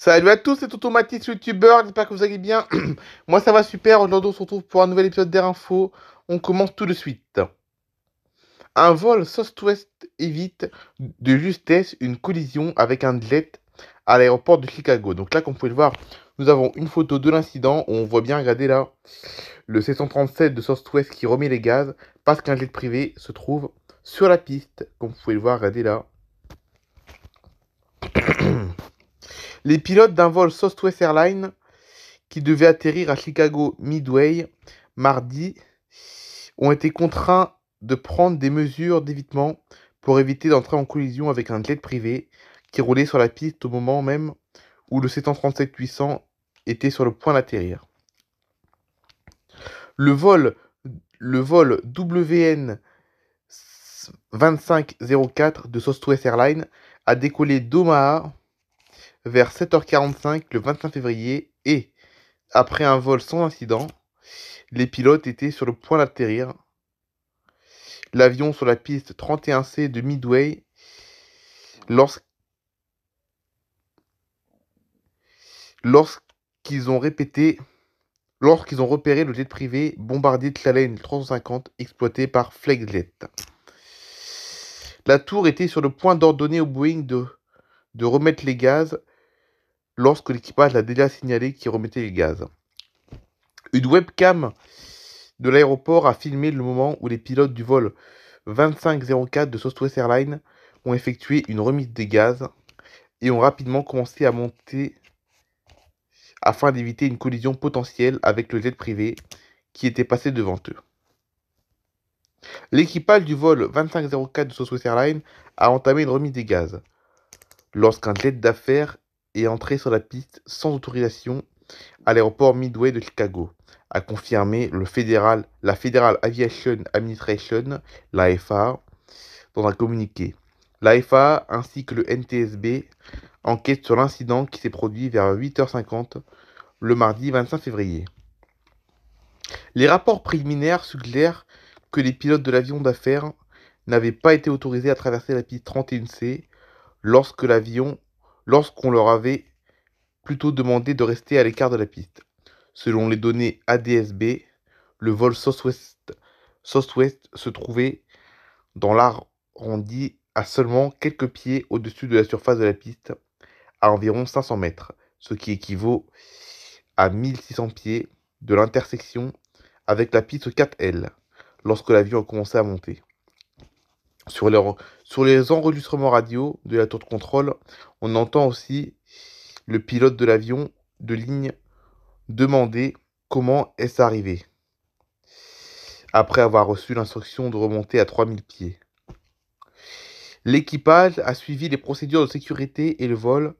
Salut à tous, c'est Automatis YouTubeur, j'espère que vous allez bien. Moi ça va super, aujourd'hui on se retrouve pour un nouvel épisode d'Air Info. On commence tout de suite. Un vol Southwest évite de justesse une collision avec un jet à l'aéroport de Chicago. Donc là, comme vous pouvez le voir, nous avons une photo de l'incident où on voit bien, regardez là, le C-137 de Southwest qui remet les gaz parce qu'un jet privé se trouve sur la piste. Comme vous pouvez le voir, regardez là. Les pilotes d'un vol Southwest Airlines qui devait atterrir à Chicago Midway mardi ont été contraints de prendre des mesures d'évitement pour éviter d'entrer en collision avec un jet privé qui roulait sur la piste au moment même où le C-137-800 était sur le point d'atterrir. Le vol WN 2504 de Southwest Airlines a décollé d'Omaha vers 7h45 le 25 février et, après un vol sans incident, les pilotes étaient sur le point d'atterrir. L'avion sur la piste 31C de Midway lorsqu'ils ont repéré le jet privé bombardier Challenge 350 exploité par Flexjet. La tour était sur le point d'ordonner au Boeing de remettre les gaz lorsque l'équipage a déjà signalé qu'il remettait les gaz. Une webcam de l'aéroport a filmé le moment où les pilotes du vol 2504 de Southwest Airlines ont effectué une remise des gaz et ont rapidement commencé à monter afin d'éviter une collision potentielle avec le jet privé qui était passé devant eux. L'équipage du vol 2504 de Southwest Airlines a entamé une remise des gaz lorsqu'un jet d'affaires est entré sur la piste sans autorisation à l'aéroport Midway de Chicago, a confirmé la Federal Aviation Administration, la FAA, dans un communiqué. La FAA ainsi que le NTSB enquêtent sur l'incident qui s'est produit vers 8h50 le mardi 25 février. Les rapports préliminaires suggèrent que les pilotes de l'avion d'affaires n'avaient pas été autorisés à traverser la piste 31C lorsqu'on leur avait plutôt demandé de rester à l'écart de la piste. Selon les données ADSB, le vol Southwest se trouvait dans l'arrondi à seulement quelques pieds au-dessus de la surface de la piste, à environ 500 mètres, ce qui équivaut à 1600 pieds de l'intersection avec la piste 4L, lorsque l'avion a commencé à monter. Sur les enregistrements radio de la tour de contrôle, on entend aussi le pilote de l'avion de ligne demander comment est-ce arrivé, après avoir reçu l'instruction de remonter à 3000 pieds. L'équipage a suivi les procédures de sécurité et le vol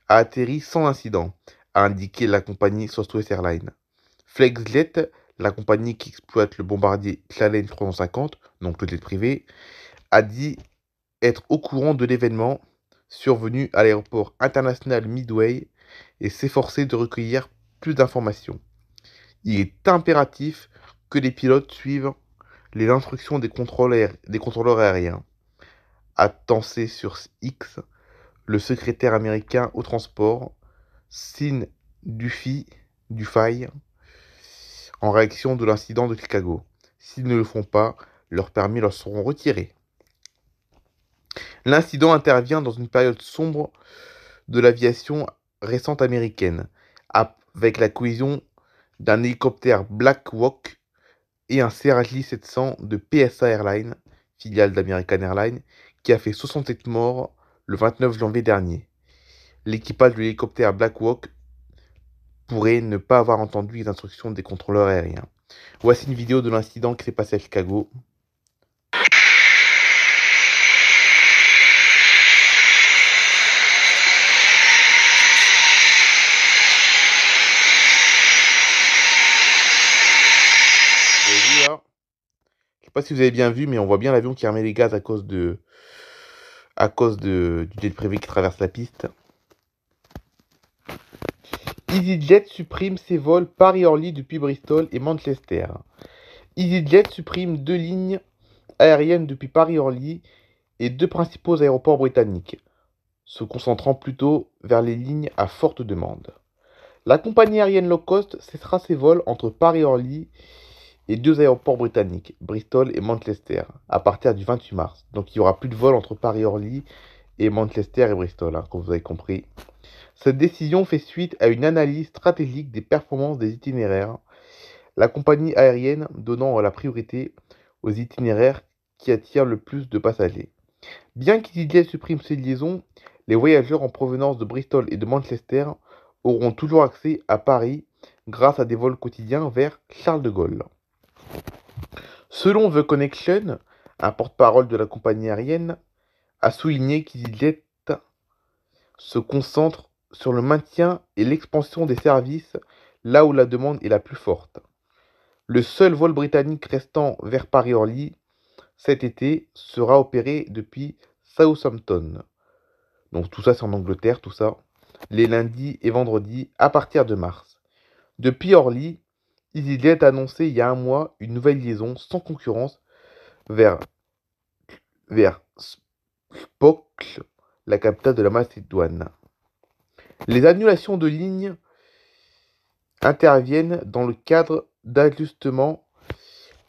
a atterri sans incident, a indiqué la compagnie Southwest Airlines. Flexjet, la compagnie qui exploite le bombardier Challenge 350, donc le jet privé, a dit être au courant de l'événement survenu à l'aéroport international Midway et s'efforcer de recueillir plus d'informations. Il est impératif que les pilotes suivent les instructions des contrôleurs aériens, a tensé sur X le secrétaire américain au transport, Sean Duffy, en réaction de l'incident de Chicago. S'ils ne le font pas, leurs permis leur seront retirés. L'incident intervient dans une période sombre de l'aviation récente américaine, avec la collision d'un hélicoptère Black Hawk et un CRJ-700 de PSA Airlines, filiale d'American Airlines, qui a fait 67 morts le 29 janvier dernier. L'équipage de l'hélicoptère Black Hawk pourrait ne pas avoir entendu les instructions des contrôleurs aériens. Voici une vidéo de l'incident qui s'est passé à Chicago. Vous avez vu là? Je sais pas si vous avez bien vu, mais on voit bien l'avion qui remet les gaz à cause du jet privé qui traverse la piste. EasyJet supprime ses vols Paris-Orly depuis Bristol et Manchester. EasyJet supprime 2 lignes aériennes depuis Paris-Orly et 2 principaux aéroports britanniques. se concentrant plutôt vers les lignes à forte demande. La compagnie aérienne low cost cessera ses vols entre Paris-Orly et deux aéroports britanniques, Bristol et Manchester, à partir du 28 mars. Donc il n'y aura plus de vols entre Paris-Orly et Manchester et Bristol, comme vous avez compris. Cette décision fait suite à une analyse stratégique des performances des itinéraires, la compagnie aérienne donnant la priorité aux itinéraires qui attirent le plus de passagers. Bien qu'EasyJet supprime ces liaisons, les voyageurs en provenance de Bristol et de Manchester auront toujours accès à Paris grâce à des vols quotidiens vers Charles de Gaulle. Selon The Connection, un porte-parole de la compagnie aérienne a souligné qu'EasyJet se concentre sur le maintien et l'expansion des services là où la demande est la plus forte. Le seul vol britannique restant vers Paris-Orly cet été sera opéré depuis Southampton. Donc tout ça c'est en Angleterre, tout ça. Les lundis et vendredis à partir de mars. Depuis Orly, EasyJet a annoncé il y a un mois une nouvelle liaison sans concurrence vers, vers Spokane, la capitale de la Macédoine. Les annulations de lignes interviennent dans le cadre d'ajustements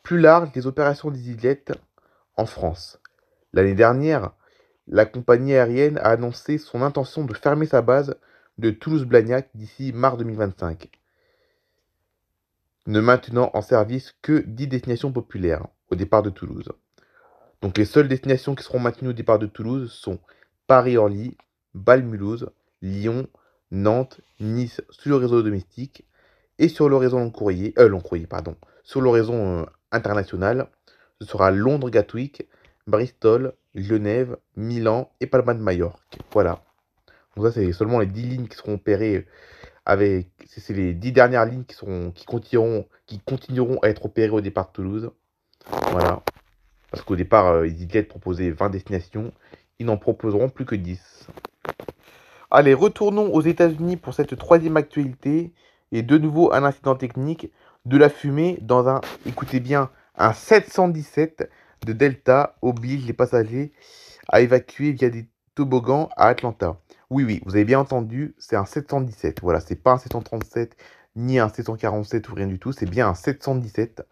plus larges des opérations d'EasyJet en France. L'année dernière, la compagnie aérienne a annoncé son intention de fermer sa base de Toulouse-Blagnac d'ici mars 2025, ne maintenant en service que 10 destinations populaires au départ de Toulouse. Donc les seules destinations qui seront maintenues au départ de Toulouse sont Paris-Orly, Bâle-Mulhouse, Lyon, Nantes, Nice sur le réseau domestique et sur le réseau sur le réseau international, ce sera Londres-Gatwick, Bristol, Genève, Milan et Palma de Majorque. Voilà. Donc ça, c'est seulement les 10 lignes qui seront opérées avec. C'est les 10 dernières lignes qui continueront à être opérées au départ de Toulouse. Voilà. Parce qu'au départ, EasyJet proposait 20 destinations. Ils n'en proposeront plus que 10. Allez, retournons aux États-Unis pour cette troisième actualité. Et de nouveau, un incident technique. De la fumée dans un, écoutez bien, un 717 de Delta oblige les passagers à évacuer via des toboggans à Atlanta. Oui, oui, vous avez bien entendu, c'est un 717. Voilà, c'est pas un 737 ni un 747 ou rien du tout, c'est bien un 717.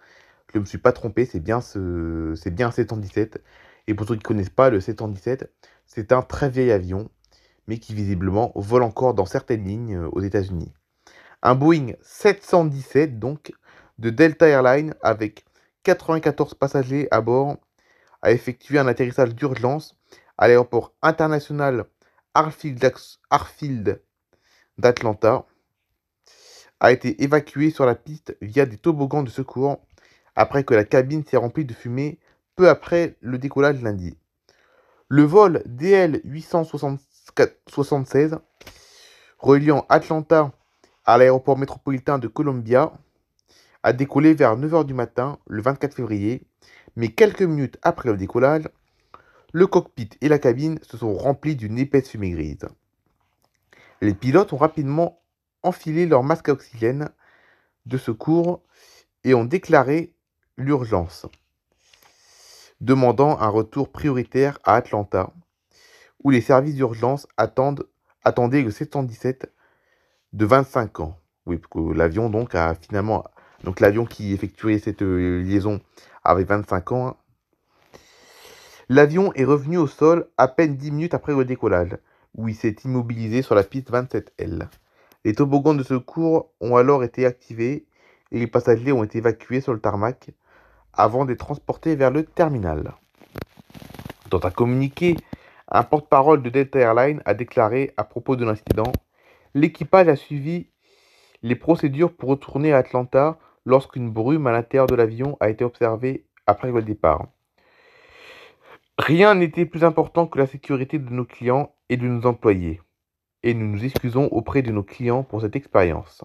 Je ne me suis pas trompé, c'est bien un 717. Et pour ceux qui ne connaissent pas, le 717, c'est un très vieil avion, mais qui visiblement vole encore dans certaines lignes aux États-Unis. Un Boeing 717, donc, de Delta Airlines, avec 94 passagers à bord, a effectué un atterrissage d'urgence à l'aéroport international Hartsfield d'Atlanta, a été évacué sur la piste via des toboggans de secours après que la cabine s'est remplie de fumée peu après le décollage lundi. Le vol DL 876 reliant Atlanta à l'aéroport métropolitain de Columbia a décollé vers 9 h du matin le 24 février, mais quelques minutes après le décollage, le cockpit et la cabine se sont remplis d'une épaisse fumée grise. Les pilotes ont rapidement enfilé leur masque à oxygène de secours et ont déclaré l'urgence, demandant un retour prioritaire à Atlanta, où les services d'urgence attendaient le 717 de 25 ans. Oui, parce que l'avion donc a finalement... Donc l'avion qui effectuait cette liaison avait 25 ans. Hein. L'avion est revenu au sol à peine 10 minutes après le décollage, où il s'est immobilisé sur la piste 27L. Les toboggans de secours ont alors été activés et les passagers ont été évacués sur le tarmac avant d'être transportés vers le terminal. Dans un communiqué, un porte-parole de Delta Airlines a déclaré à propos de l'incident: l'équipage a suivi les procédures pour retourner à Atlanta lorsqu'une brume à l'intérieur de l'avion a été observée après le départ. Rien n'était plus important que la sécurité de nos clients et de nos employés, et nous nous excusons auprès de nos clients pour cette expérience.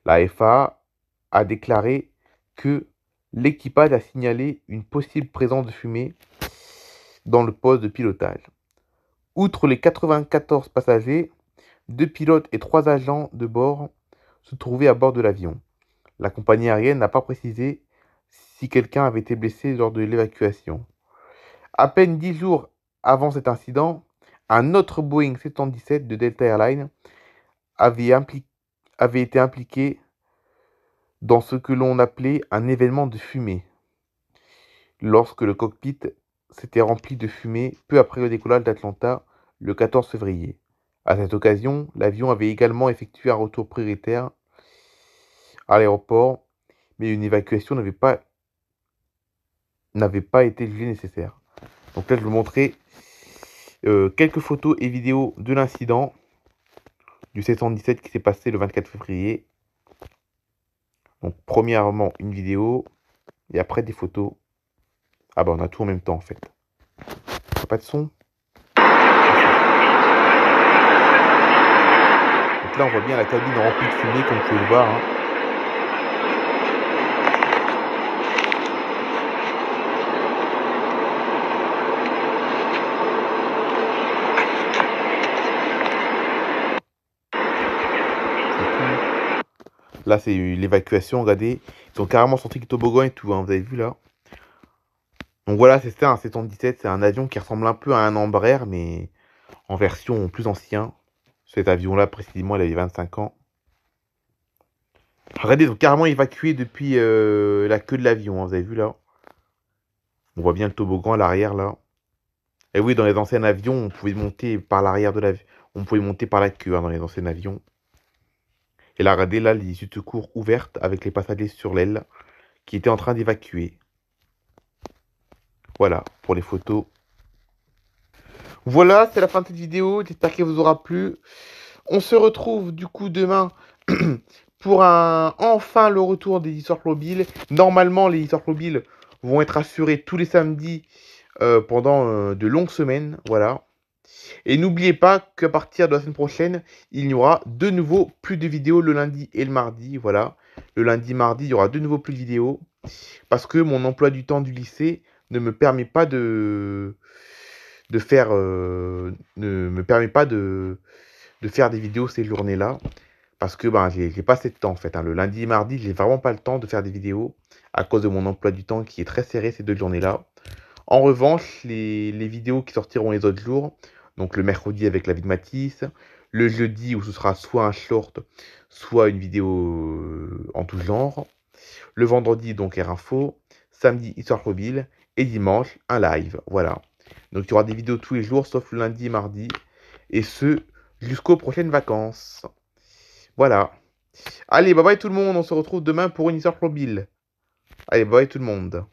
La FAA a déclaré que l'équipage a signalé une possible présence de fumée dans le poste de pilotage. Outre les 94 passagers, 2 pilotes et 3 agents de bord se trouvaient à bord de l'avion. La compagnie aérienne n'a pas précisé si quelqu'un avait été blessé lors de l'évacuation. À peine 10 jours avant cet incident, un autre Boeing 717 de Delta Airlines avait, avait été impliqué dans ce que l'on appelait un événement de fumée, lorsque le cockpit s'était rempli de fumée peu après le décollage d'Atlanta le 14 février. À cette occasion, l'avion avait également effectué un retour prioritaire à l'aéroport, mais une évacuation n'avait pas été jugée nécessaire. Donc là, je vais vous montrer quelques photos et vidéos de l'incident du 717 qui s'est passé le 24 février. Donc, premièrement, une vidéo et après des photos. Ah bah, on a tout en même temps en fait. Pas de son. Donc là, on voit bien la cabine remplie de fumée, comme vous pouvez le voir. Hein. Là, c'est l'évacuation, regardez. Ils ont carrément sorti le toboggan et tout, hein, vous avez vu là. Donc voilà, c'est ça, un 717. C'est un avion qui ressemble un peu à un Embraer, mais en version plus ancien. Cet avion-là, précisément, il avait 25 ans. Regardez, ils ont carrément évacué depuis la queue de l'avion, hein, vous avez vu là. On voit bien le toboggan à l'arrière là. Et oui, dans les anciens avions, on pouvait monter par l'arrière de l'avion. On pouvait monter par la queue, hein, dans les anciens avions. Et là, regardez là, les issues de secours ouvertes avec les passagers sur l'aile qui étaient en train d'évacuer. Voilà, pour les photos. Voilà, c'est la fin de cette vidéo. J'espère qu'elle vous aura plu. On se retrouve du coup demain pour enfin le retour des histoires mobiles. Normalement, les histoires mobiles vont être assurées tous les samedis pendant de longues semaines. Voilà. Et n'oubliez pas qu'à partir de la semaine prochaine, il y aura de nouveau plus de vidéos le lundi et le mardi. Voilà. Le lundi, mardi, il y aura de nouveau plus de vidéos. Parce que mon emploi du temps du lycée ne me permet pas de faire des vidéos ces journées-là. Parce que ben, j'ai pas assez de temps en fait. Hein. Le lundi et mardi, j'ai vraiment pas le temps de faire des vidéos à cause de mon emploi du temps qui est très serré ces 2 journées-là. En revanche, les vidéos qui sortiront les autres jours, donc le mercredi avec la vie de Matisse, le jeudi où ce sera soit un short, soit une vidéo en tout genre, le vendredi donc Air Info, samedi Histoire Mobile et dimanche un live. Voilà. Donc il y aura des vidéos tous les jours sauf le lundi et mardi et ce jusqu'aux prochaines vacances. Voilà. Allez, bye bye tout le monde, on se retrouve demain pour une Histoire Mobile. Allez, bye bye tout le monde.